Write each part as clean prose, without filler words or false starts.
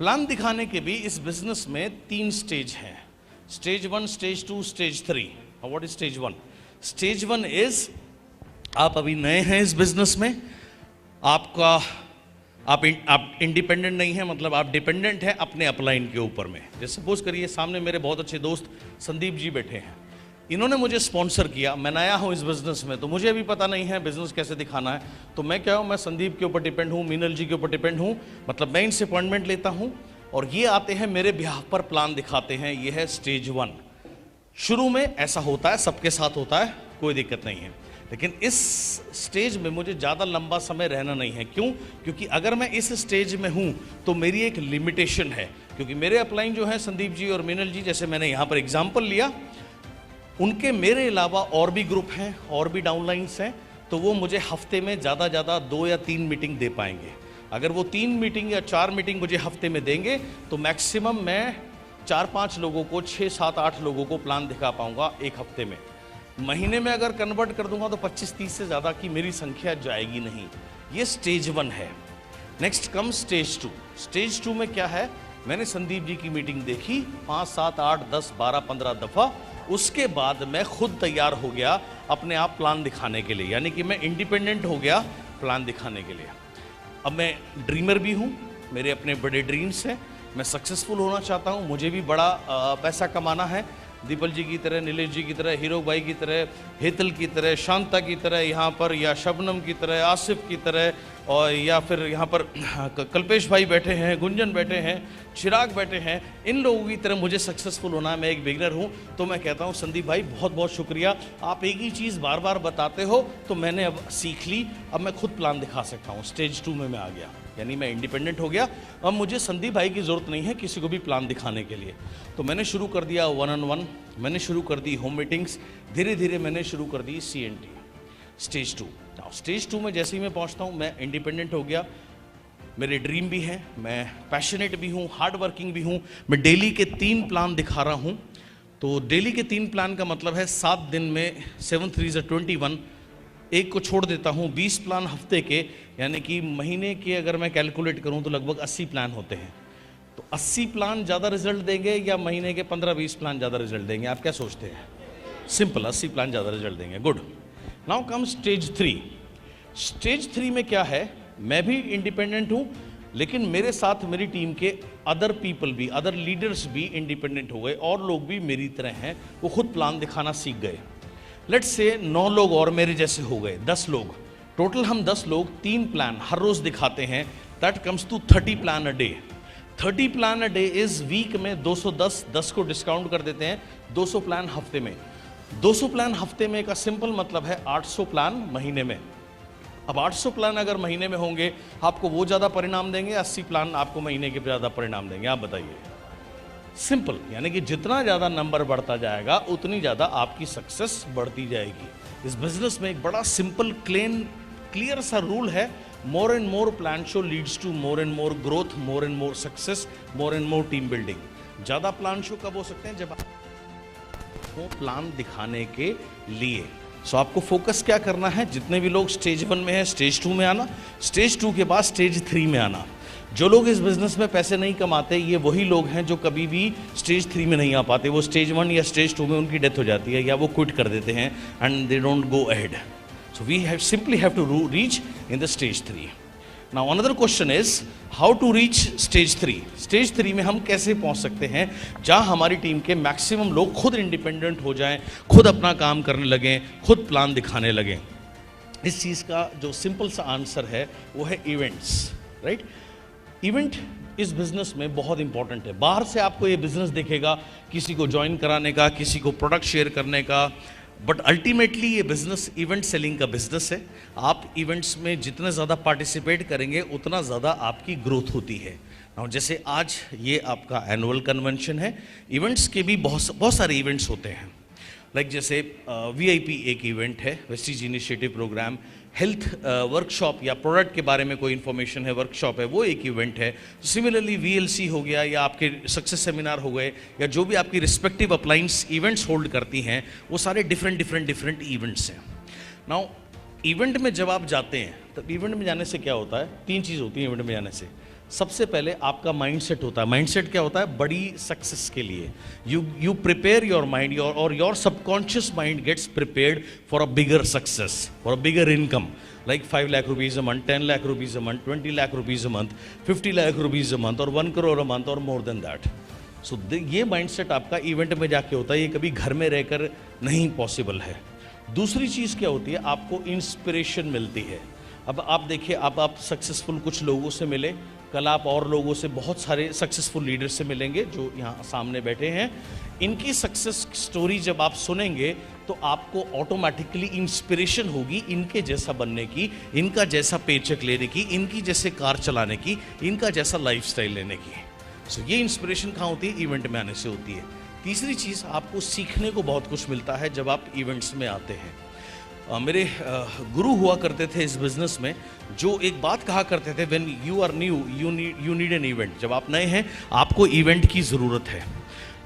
Plan दिखाने के भी इस बिजनेस में 3 स्टेज हैं, stage 1, stage 2, stage 3। What is stage 1? Stage 1 is आप अभी नए हैं इस बिजनेस में, आप इंडिपेंडेंट नहीं है, मतलब आप डिपेंडेंट हैं अपने अपलाइन के ऊपर में। जैसे सपोज करिए सामने मेरे बहुत अच्छे दोस्त संदीप जी बैठे हैं, इन्होंने मुझे स्पॉन्सर किया, मैं नया हूं इस बिजनेस में तो मुझे अभी पता नहीं है बिजनेस कैसे दिखाना है, तो मैं क्या हूं, मैं संदीप के ऊपर डिपेंड हूं, मीनल जी के ऊपर डिपेंड हूं, मतलब मैं इनसे अपॉइंटमेंट लेता हूं और ये आते हैं मेरे बिहाफ पर प्लान दिखाते हैं। ये है स्टेज 1। शुरू में ऐसा होता है, सबके साथ होता है, कोई दिक्कत नहीं है, लेकिन इस स्टेज में मुझे ज़्यादा लंबा समय रहना नहीं है। क्यों? क्योंकि अगर मैं इस स्टेज में हूं तो मेरी एक लिमिटेशन है, क्योंकि मेरे अपलाइन जो है संदीप जी और मीनल जी, जैसे मैंने यहाँ पर एग्जाम्पल लिया, उनके मेरे अलावा और भी ग्रुप हैं और भी डाउनलाइंस हैं, तो वो मुझे हफ्ते में ज़्यादा 2 या 3 मीटिंग दे पाएंगे। अगर वो 3 मीटिंग या 4 मीटिंग मुझे हफ्ते में देंगे तो मैक्सिमम मैं 4-5 लोगों को, 6-7-8 लोगों को प्लान दिखा पाऊंगा एक हफ्ते में। महीने में अगर कन्वर्ट कर दूंगा तो 25-30 से ज़्यादा की मेरी संख्या जाएगी नहीं। ये स्टेज 1 है। Next come stage 2। स्टेज 2 में क्या है, मैंने संदीप जी की मीटिंग देखी 5, 7, 8, 10, 12, 15 दफ़ा, उसके बाद मैं खुद तैयार हो गया अपने आप प्लान दिखाने के लिए, यानी कि मैं इंडिपेंडेंट हो गया प्लान दिखाने के लिए। अब मैं ड्रीमर भी हूँ, मेरे अपने बड़े ड्रीम्स हैं, मैं सक्सेसफुल होना चाहता हूँ, मुझे भी बड़ा पैसा कमाना है, दीपल जी की तरह, नीलेश जी की तरह, हीरो भाई की तरह, हेतल की तरह, शांता की तरह यहाँ पर, या शबनम की तरह, आसिफ की तरह, और या फिर यहाँ पर कल्पेश भाई बैठे हैं, गुंजन बैठे हैं, चिराग बैठे हैं, इन लोगों की तरह मुझे सक्सेसफुल होना है। मैं एक बिगिनर हूँ, तो मैं कहता हूँ संदीप भाई बहुत बहुत शुक्रिया, आप एक ही चीज़ बार बार बताते हो, तो मैंने अब सीख ली, अब मैं खुद प्लान दिखा सकता हूँ। स्टेज 2 में मैं आ गया, यानी मैं इंडिपेंडेंट हो गया, अब मुझे संदीप भाई की ज़रूरत नहीं है किसी को भी प्लान दिखाने के लिए। तो मैंने शुरू कर दिया 1-on-1, मैंने शुरू कर दी होम मीटिंग्स, धीरे धीरे मैंने शुरू कर दी CNT। स्टेज 2। स्टेज 2 में जैसे ही मैं पहुंचता हूं, मैं इंडिपेंडेंट हो गया, मेरे ड्रीम भी हैं, मैं पैशनेट भी हूं, हार्ड वर्किंग भी हूं, मैं डेली के 3 प्लान दिखा रहा हूं। तो डेली के 3 प्लान का मतलब है 7 दिन में 7 3 21, एक को छोड़ देता हूं, 20 प्लान हफ्ते के, यानी कि महीने के अगर मैं कैलकुलेट करूं तो लगभग 80 प्लान होते हैं। तो 80 प्लान ज़्यादा रिजल्ट देंगे या महीने के 15-20 प्लान ज़्यादा रिजल्ट देंगे? आप क्या सोचते हैं? सिंपल, 80 प्लान ज़्यादा रिजल्ट देंगे। Good. Now come stage 3। Stage 3 में क्या है, मैं भी इंडिपेंडेंट हूँ, लेकिन मेरे साथ मेरी टीम के अदर पीपल भी, अदर लीडर्स भी इंडिपेंडेंट हो गए, और लोग भी मेरी तरह हैं, वो खुद प्लान दिखाना सीख गए। लेट्स से 9 लोग और मेरे जैसे हो गए, 10 लोग टोटल, हम 10 लोग 3 प्लान हर रोज़ दिखाते हैं, that comes to 30 plan a day. 30 plan a day is week में 210, 10 को डिस्काउंट कर देते हैं, 200 प्लान हफ्ते में। 200 प्लान हफ्ते में का सिंपल मतलब है 800 प्लान महीने में। अब 800 प्लान अगर महीने में होंगे, आपको वो ज़्यादा परिणाम देंगे, 80 प्लान आपको महीने के ज़्यादा परिणाम देंगे? आप बताइए। सिंपल, यानी कि जितना ज़्यादा नंबर बढ़ता जाएगा उतनी ज़्यादा आपकी सक्सेस बढ़ती जाएगी। इस बिजनेस में एक बड़ा सिंपल क्लियर सा रूल है, more and more plan show leads to more and more growth, more and more success, more and more team building. ज़्यादा प्लान शो कब हो सकते हैं? जब आपको प्लान दिखाने के लिए। सो आपको फोकस क्या करना है, जितने भी लोग स्टेज 1 में हैं स्टेज 2 में आना, स्टेज 2 के बाद स्टेज 3 में आना। जो लोग इस बिजनेस में पैसे नहीं कमाते, ये वही लोग हैं जो कभी भी स्टेज 3 में नहीं आ पाते। वो स्टेज 1 या स्टेज 2 में उनकी डेथ हो जाती है, या वो क्विट कर देते हैं, and they don't go ahead. So we simply have to reach in the stage 3. Now another question is how to reach stage 3. Stage 3 में हम कैसे पहुंच सकते हैं जहां हमारी टीम के मैक्सिमम लोग खुद इंडिपेंडेंट हो जाएं, खुद अपना काम करने लगें, खुद प्लान दिखाने लगें। इस चीज़ का जो सिंपल सा आंसर है वो है इवेंट्स, राइट? इवेंट इस बिजनेस में बहुत इंपॉर्टेंट है। बाहर से आपको ये बिजनेस दिखेगा किसी को ज्वाइन कराने का, किसी को प्रोडक्ट शेयर करने का, बट अल्टीमेटली ये बिजनेस इवेंट सेलिंग का बिजनेस है। आप इवेंट्स में जितने ज़्यादा पार्टिसिपेट करेंगे उतना ज़्यादा आपकी ग्रोथ होती है। और जैसे आज ये आपका एनुअल कन्वेंशन है, इवेंट्स के भी बहुत सारे इवेंट्स होते हैं। लाइक जैसे VIP एक इवेंट है, Vestige initiative program, health workshop या प्रोडक्ट के बारे में कोई इन्फॉर्मेशन है, वर्कशॉप है, वो एक इवेंट है। सिमिलरली VLC हो गया, या आपके सक्सेस सेमिनार हो गए, या जो भी आपकी रिस्पेक्टिव अपलाइंस इवेंट्स होल्ड करती हैं, वो सारे डिफरेंट इवेंट्स हैं। नाउ इवेंट में जब आप जाते हैं, तब इवेंट में जाने से क्या होता है? 3 चीज़ होती है इवेंट में जाने से। सबसे पहले आपका माइंडसेट होता है। माइंडसेट क्या होता है? बड़ी सक्सेस के लिए you prepare your mind, your subconscious mind gets prepared for a bigger success, for a bigger income, like 5 lakh rupees a month, 10 lakh rupees a month, 20 lakh rupees a month, 50 lakh rupees a month, और 1 crore a month, और more than that. So ये mindset आपका event में जाके होता है, ये कभी घर में रहकर नहीं पॉसिबल है। दूसरी चीज़ क्या होती है? आपको इंस्पिरेशन मिलती है। अब आप देखिए, अब आप सक्सेसफुल कुछ लोगों से मिले, कल आप और लोगों से, बहुत सारे सक्सेसफुल लीडर से मिलेंगे जो यहाँ सामने बैठे हैं। इनकी सक्सेस स्टोरी जब आप सुनेंगे तो आपको ऑटोमेटिकली इंस्पिरेशन होगी इनके जैसा बनने की, इनका जैसा पेचेक लेने की, इनकी जैसे कार चलाने की, इनका जैसा लाइफस्टाइल लेने की। सो ये इंस्पिरेशन कहाँ होती है? इवेंट में आने से होती है। तीसरी चीज़, आपको सीखने को बहुत कुछ मिलता है जब आप इवेंट्स में आते हैं। मेरे गुरु हुआ करते थे इस बिज़नेस में, जो एक बात कहा करते थे, when you are new you need an event. जब आप नए हैं आपको इवेंट की ज़रूरत है।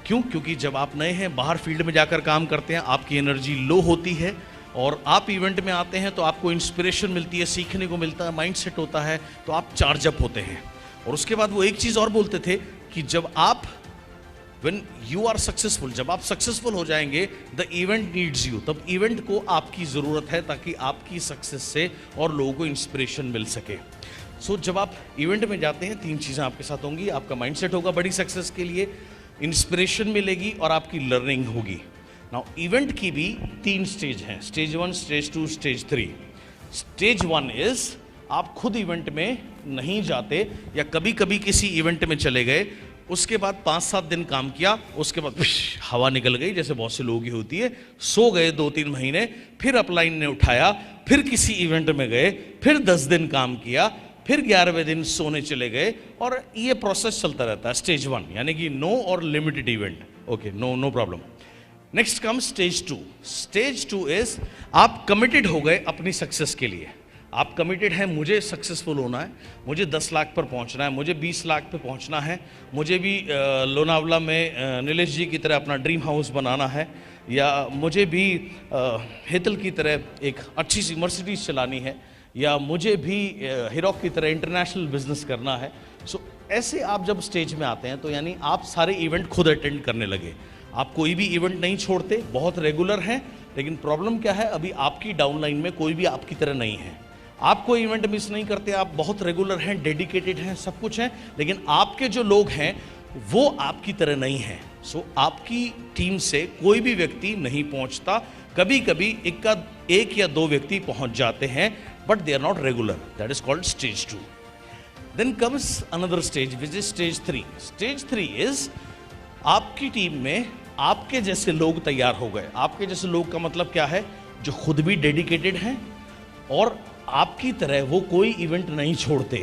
क्यों? क्योंकि जब आप नए हैं, बाहर फील्ड में जाकर काम करते हैं, आपकी एनर्जी लो होती है, और आप इवेंट में आते हैं तो आपको इंस्पिरेशन मिलती है, सीखने को मिलता है, माइंडसेट होता है, तो आप चार्ज अप होते हैं। और उसके बाद वो एक चीज़ और बोलते थे कि जब आप When you are successful, जब आप सक्सेसफुल हो जाएंगे, द इवेंट नीड्स यू, तब इवेंट को आपकी ज़रूरत है ताकि आपकी सक्सेस से और लोगों को इंस्पिरेशन मिल सके। सो जब आप इवेंट में जाते हैं, 3 चीज़ें आपके साथ होंगी। आपका माइंडसेट होगा बड़ी सक्सेस के लिए, इंस्पिरेशन मिलेगी, और आपकी लर्निंग होगी। नाउ इवेंट की भी 3 स्टेज हैं, stage 1, stage 2, stage 3। Stage 1 is आप खुद इवेंट में नहीं जाते, या कभी कभी किसी इवेंट में चले गए, उसके बाद 5-7 दिन काम किया, उसके बाद हवा निकल गई, जैसे बहुत से लोगों की होती है, सो गए 2-3 महीने, फिर अपलाइन ने उठाया, फिर किसी इवेंट में गए, फिर 10 दिन काम किया, फिर 11वें दिन सोने चले गए, और ये प्रोसेस चलता रहता है। स्टेज 1 यानी कि नो और limited event, okay, no problem. Next come stage 2। Stage 2 is आप कमिटेड हो गए अपनी सक्सेस के लिए। आप कमिटेड हैं, मुझे सक्सेसफुल होना है, मुझे 10 लाख पर पहुंचना है, मुझे 20 लाख पर पहुंचना है, मुझे भी लोनावला में नीलेश जी की तरह अपना ड्रीम हाउस बनाना है, या मुझे भी हेतल की तरह एक अच्छी सी मर्सिडीज चलानी है, या मुझे भी हीरोक की तरह इंटरनेशनल बिजनेस करना है। सो ऐसे आप जब स्टेज में आते हैं तो यानी आप सारे इवेंट खुद अटेंड करने लगे। आप कोई भी इवेंट नहीं छोड़ते, बहुत रेगुलर हैं, लेकिन प्रॉब्लम क्या है? अभी आपकी डाउनलाइन में कोई भी आपकी तरह नहीं है। आप कोई इवेंट मिस नहीं करते, आप बहुत रेगुलर हैं, डेडिकेटेड हैं, सब कुछ हैं, लेकिन आपके जो लोग हैं वो आपकी तरह नहीं हैं। सो आपकी टीम से कोई भी व्यक्ति नहीं पहुंचता। कभी कभी एक या 2 व्यक्ति पहुंच जाते हैं, but they are not regular. That is called stage 2। Then comes another stage which is stage 3। Stage 3 is आपकी टीम में आपके जैसे लोग तैयार हो गए। आपके जैसे लोग का मतलब क्या है? जो खुद भी डेडिकेटेड हैं और आपकी तरह वो कोई इवेंट नहीं छोड़ते,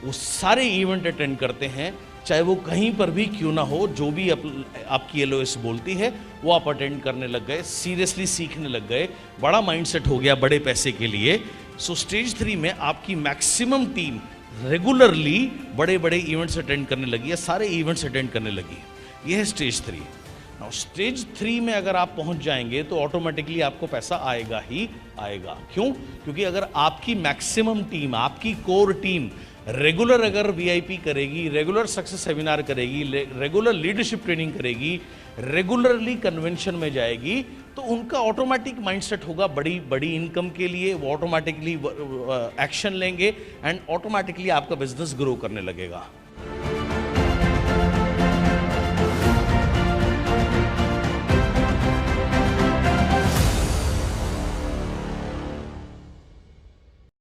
वो सारे इवेंट अटेंड करते हैं, चाहे वो कहीं पर भी क्यों ना हो। जो भी आपकी LOS बोलती है वो आप अटेंड करने लग गए, सीरियसली सीखने लग गए, बड़ा माइंडसेट हो गया बड़े पैसे के लिए। सो स्टेज 3 में आपकी मैक्सिमम टीम रेगुलरली बड़े बड़े इवेंट्स अटेंड करने लगी है, सारे इवेंट्स अटेंड करने लगी। ये है स्टेज 3। नाउ स्टेज 3 में अगर आप पहुंच जाएंगे तो ऑटोमेटिकली आपको पैसा आएगा ही आएगा। क्यों? क्योंकि अगर आपकी मैक्सिमम टीम, आपकी कोर टीम रेगुलर अगर VIP करेगी, रेगुलर सक्सेस सेमिनार करेगी, रेगुलर लीडरशिप ट्रेनिंग करेगी, रेगुलरली कन्वेंशन में जाएगी, तो उनका ऑटोमेटिक माइंडसेट होगा बड़ी बड़ी इनकम के लिए। वो ऑटोमेटिकली एक्शन लेंगे एंड ऑटोमेटिकली आपका बिजनेस ग्रो करने लगेगा।